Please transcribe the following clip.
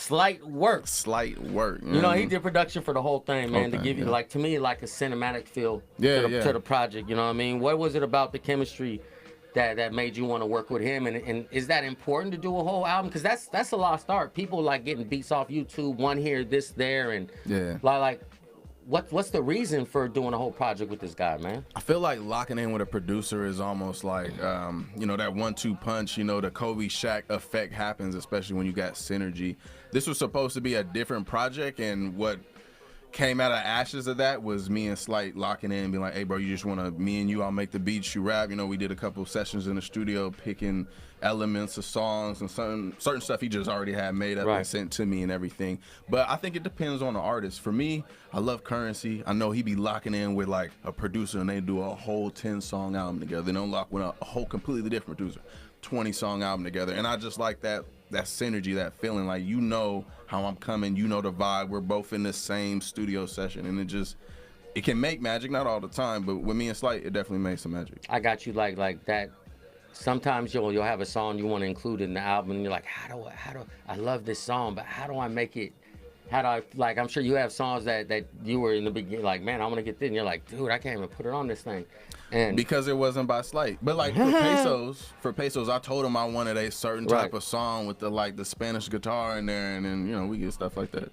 Slghtwrk. Slghtwrk. You know, he did production for the whole thing, man, to give you, yeah. like, to me, like a cinematic feel Yeah, to the project, you know what I mean? What was it about the chemistry that made you want to work with him? And is that important to do a whole album? Because that's a lost art. People like getting beats off YouTube, one here, this there, and Yeah. like what's the reason for doing a whole project with this guy, man? I feel like locking in with a producer is almost like, you know, that 1-2 punch, you know, the Kobe Shaq effect happens, especially when you got synergy. This was supposed to be a different project, and what came out of ashes of that was me and Slight locking in and being like, hey, bro, you just want to, me and you, I'll make the beats, you rap. You know, we did a couple of sessions in the studio picking elements of songs and certain stuff he just already had made up and sent to me and everything. But I think it depends on the artist. For me, I love Currency. I know he be locking in with like a producer and they do a whole 10-song album together. They don't lock with a whole completely different producer, 20-song album together. And I just like that synergy, that feeling, like, you know how I'm coming, you know the vibe, we're both in the same studio session, and it can make magic, not all the time, but with me and Slight, it definitely makes some magic. I got you like that. Sometimes you'll have a song you want to include in the album, and you're like, how do I love this song, but how do I make it? How do I, like, I'm sure you have songs that you were in the beginning like, man, I want to get this, and you're like, dude, I can't even put it on this thing. And because it wasn't by Slight. But like for Pesos, I told him I wanted a certain type of song with the Spanish guitar in there, and then, you know, we get stuff like that.